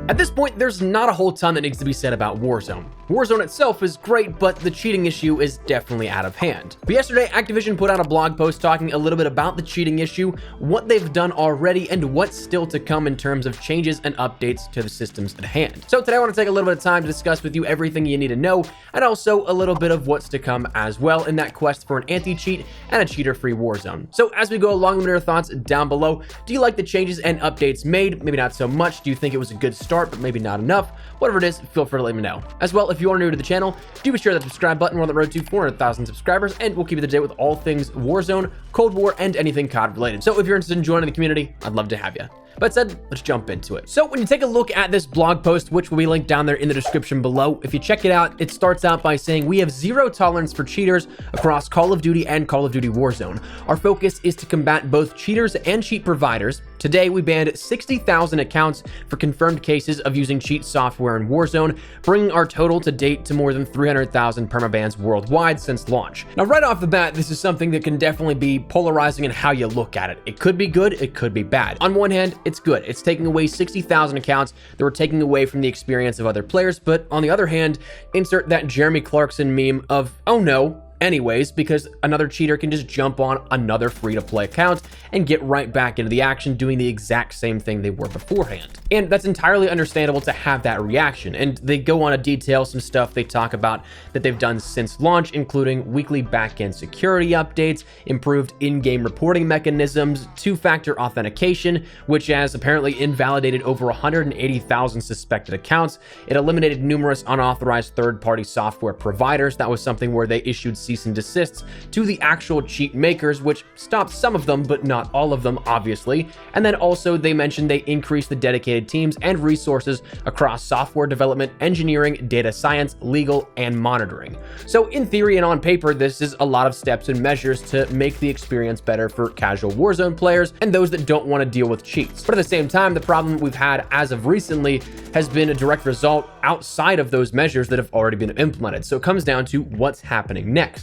At this point, there's not a whole ton that needs to be said about Warzone. Warzone itself is great, but the cheating issue is definitely out of hand. But yesterday, Activision put out a blog post talking a little bit about the cheating issue, what they've done already, and what's still to come in terms of changes and updates to the systems at hand. So today I want to take a little bit of time to discuss with you everything you need to know, and also a little bit of what's to come as well in that quest for an anti-cheat and a cheater-free Warzone. So as we go along, let me know your thoughts down below. Do you like the changes and updates made? Maybe not so much. Do you think it was a good start, but maybe not enough? Whatever it is, feel free to let me know. As well, if you are new to the channel, do be sure to hit the subscribe button. We're on the road to 400,000 subscribers, and we'll keep you up to date with all things Warzone, Cold War, and anything COD related. So if you're interested in joining the community, I'd love to have you. But said, let's jump into it. So when you take a look at this blog post, which will be linked down there in the description below, if you check it out, it starts out by saying, we have zero tolerance for cheaters across Call of Duty and Call of Duty Warzone. Our focus is to combat both cheaters and cheat providers. Today, we banned 60,000 accounts for confirmed cases of using cheat software in Warzone, bringing our total to date to more than 300,000 permabans worldwide since launch. Now, right off the bat, this is something that can definitely be polarizing in how you look at it. It could be good, it could be bad. On one hand, it's good. It's taking away 60,000 accounts that were taking away from the experience of other players, but on the other hand, insert that Jeremy Clarkson meme of, oh no, anyways, because another cheater can just jump on another free-to-play account and get right back into the action doing the exact same thing they were beforehand. And that's entirely understandable to have that reaction. And they go on to detail some stuff they talk about that they've done since launch, including weekly back-end security updates, improved in-game reporting mechanisms, two-factor authentication, which has apparently invalidated over 180,000 suspected accounts. It eliminated numerous unauthorized third-party software providers. That was something where they issued cease and desists to the actual cheat makers, which stopped some of them, but not all of them, obviously. And then also they mentioned they increased the dedicated teams and resources across software development, engineering, data science, legal, and monitoring. So in theory and on paper, this is a lot of steps and measures to make the experience better for casual Warzone players and those that don't want to deal with cheats. But at the same time, the problem we've had as of recently has been a direct result outside of those measures that have already been implemented. So it comes down to what's happening next.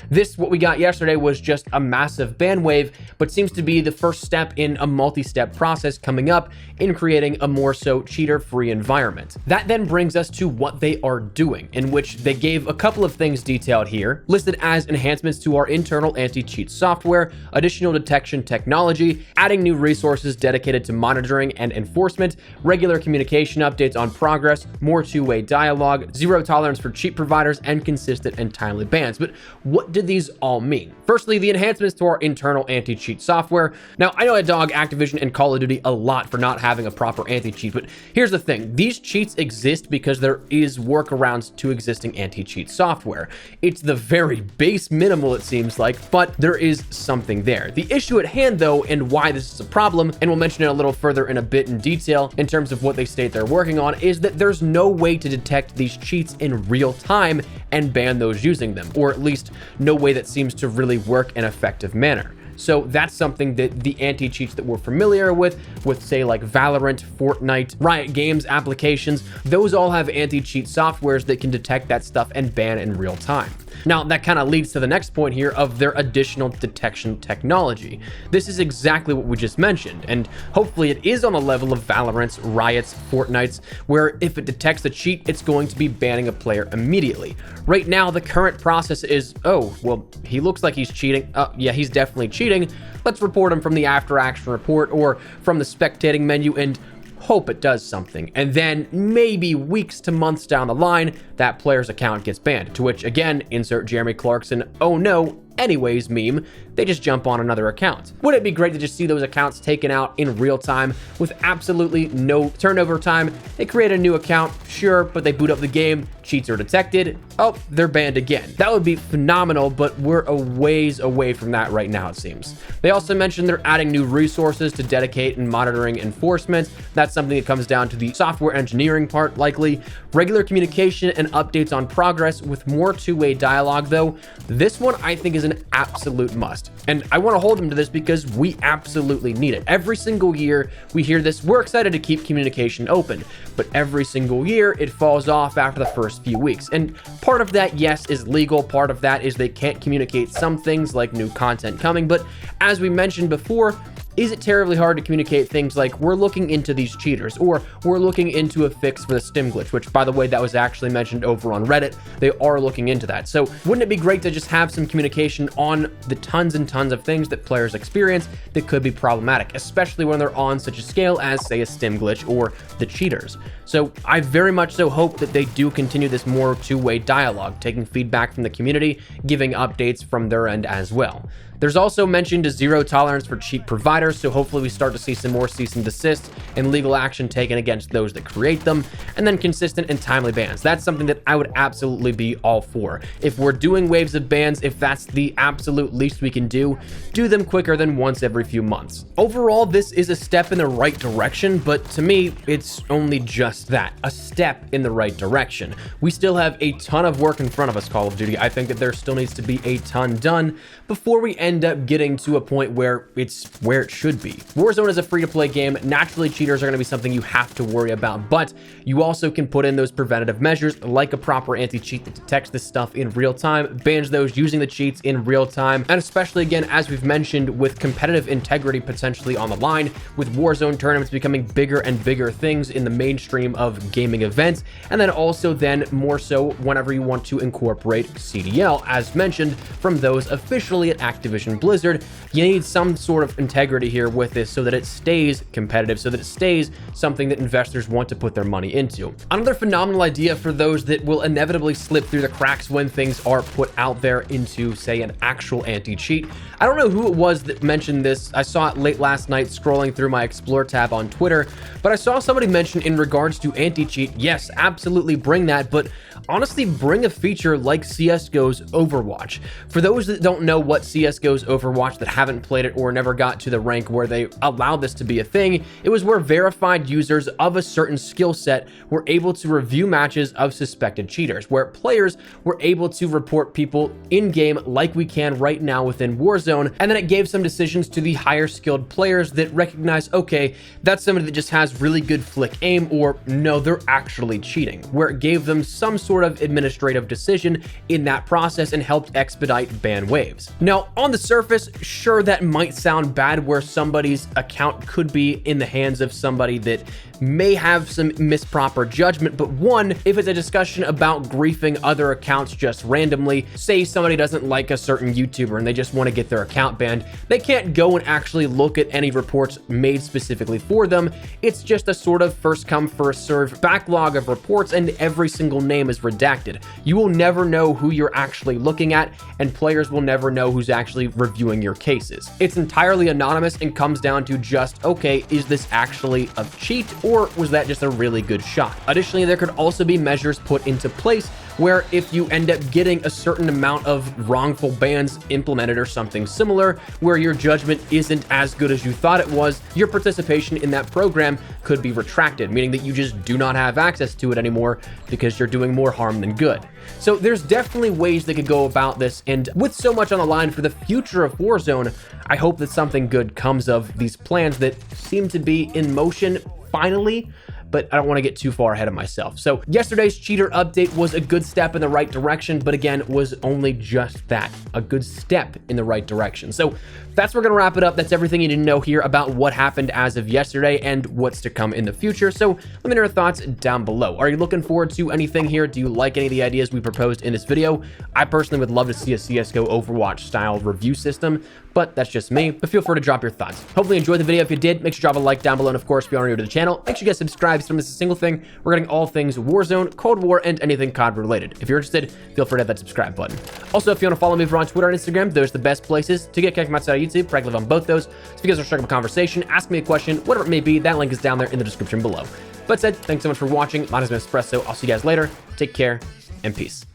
This, what we got yesterday, was just a massive ban wave, but seems to be the first step in a multi-step process coming up in creating a more so cheater-free environment. That then brings us to what they are doing, in which they gave a couple of things detailed here, listed as enhancements to our internal anti-cheat software, additional detection technology, adding new resources dedicated to monitoring and enforcement, regular communication updates on progress, more two-way dialogue, zero tolerance for cheat providers, and consistent and timely bans. But what did these all mean? Firstly, the enhancements to our internal anti-cheat software. Now, I know I dog Activision and Call of Duty a lot for not having a proper anti-cheat, but here's the thing. These cheats exist because there is workarounds to existing anti-cheat software. It's the very base minimal, it seems like, but there is something there. The issue at hand, though, and why this is a problem, and we'll mention it a little further in a bit in detail in terms of what they state they're working on, is that there's no way to detect these cheats in real time and ban those using them, or at least no way that seems to really work in an effective manner. So that's something that the anti-cheats that we're familiar with say like Valorant, Fortnite, Riot Games applications, those all have anti-cheat softwares that can detect that stuff and ban in real time. Now, that kind of leads to the next point here of their additional detection technology. This is exactly what we just mentioned, and hopefully it is on the level of Valorant's, Riot's, Fortnite's, where if it detects a cheat, it's going to be banning a player immediately. Right now, the current process is, oh, well, he looks like he's cheating. Yeah, he's definitely cheating. Let's report him from the after action report or from the spectating menu and hope it does something. And then maybe weeks to months down the line, that player's account gets banned, to which again, insert Jeremy Clarkson, oh no, anyways meme, they just jump on another account. Wouldn't it be great to just see those accounts taken out in real time with absolutely no turnover time? They create a new account, sure, but they boot up the game, cheats are detected, oh, they're banned again. That would be phenomenal, but we're a ways away from that right now, it seems. They also mentioned they're adding new resources to dedicate and monitoring enforcement. That's something that comes down to the software engineering part, likely. Regular communication and updates on progress with more two-way dialogue, though. This one I think is an absolute must. And I want to hold them to this because we absolutely need it. Every single year we hear this, we're excited to keep communication open, but every single year it falls off after the first few weeks. And part of that, yes, is legal. Part of that is they can't communicate some things like new content coming. But as we mentioned before, is it terribly hard to communicate things like, we're looking into these cheaters, or we're looking into a fix for the stim glitch, which, by the way, that was actually mentioned over on Reddit. They are looking into that. So wouldn't it be great to just have some communication on the tons and tons of things that players experience that could be problematic, especially when they're on such a scale as, say, a stim glitch or the cheaters? So I very much so hope that they do continue this more two-way dialogue, taking feedback from the community, giving updates from their end as well. There's also mentioned a zero tolerance for cheat providers, so hopefully we start to see some more cease and desist and legal action taken against those that create them, and then consistent and timely bans. That's something that I would absolutely be all for. If we're doing waves of bans, if that's the absolute least we can do them quicker than once every few months. Overall, this is a step in the right direction, but to me, it's only just that, a step in the right direction. We still have a ton of work in front of us, Call of Duty. I think that there still needs to be a ton done before we end up getting to a point where it's where it should be. Warzone is a free-to-play game. Naturally, cheaters are going to be something you have to worry about, but you also can put in those preventative measures like a proper anti-cheat that detects this stuff in real time, bans those using the cheats in real time, and especially, again, as we've mentioned, with competitive integrity potentially on the line, with Warzone tournaments becoming bigger and bigger things in the mainstream of gaming events, and then also then more so whenever you want to incorporate CDL, as mentioned, from those officially at Activision Blizzard. You need some sort of integrity here with this so that it stays competitive, so that it stays something that investors want to put their money into. Another phenomenal idea for those that will inevitably slip through the cracks when things are put out there into, say, an actual anti-cheat. I don't know who it was that mentioned this. I saw it late last night scrolling through my Explore tab on Twitter, but I saw somebody mention in regards to anti-cheat, yes, absolutely bring that, but honestly, bring a feature like CSGO's Overwatch. For those that don't know what CSGO's Overwatch, that haven't played it or never got to the rank where they allowed this to be a thing, it was where verified users of a certain skill set were able to review matches of suspected cheaters, where players were able to report people in-game like we can right now within Warzone, and then it gave some decisions to the higher skilled players that recognize, okay, that's somebody that just has really good flick aim, or no, they're actually cheating, where it gave them some sort of administrative decision in that process and helped expedite ban waves. Now, on the surface, sure, that might sound bad where somebody's account could be in the hands of somebody that may have some misproper judgment, but one, if it's a discussion about griefing other accounts just randomly, say somebody doesn't like a certain YouTuber and they just want to get their account banned, they can't go and actually look at any reports made specifically for them. It's just a sort of first come, first serve backlog of reports, and every single name is redacted. You will never know who you're actually looking at, and players will never know who's actually reviewing your cases. It's entirely anonymous and comes down to just, okay, is this actually a cheat, or was that just a really good shot? Additionally, there could also be measures put into place where if you end up getting a certain amount of wrongful bans implemented or something similar, where your judgment isn't as good as you thought it was, your participation in that program could be retracted, meaning that you just do not have access to it anymore because you're doing more harm than good. So there's definitely ways they could go about this, and with so much on the line for the future of Warzone, I hope that something good comes of these plans that seem to be in motion finally, but I don't want to get too far ahead of myself. So yesterday's cheater update was a good step in the right direction, but again, was only just that, a good step in the right direction. So that's where we're going to wrap it up. That's everything you need to know here about what happened as of yesterday and what's to come in the future. So let me know your thoughts down below. Are you looking forward to anything here? Do you like any of the ideas we proposed in this video? I personally would love to see a CSGO Overwatch style review system, but that's just me. But feel free to drop your thoughts. Hopefully you enjoyed the video. If you did, make sure you drop a like down below. And of course, if you are new to the channel, make sure you guys subscribe so you don't miss a single thing. We're getting all things Warzone, Cold War, and anything COD related. If you're interested, feel free to hit that subscribe button. Also, if you want to follow me over on Twitter and Instagram, those are the best places to get connected outside of YouTube. I live on both those. So if you guys are struck up a conversation, ask me a question, whatever it may be, that link is down there in the description below. But said, thanks so much for watching. My name is Espresso. I'll see you guys later. Take care and peace.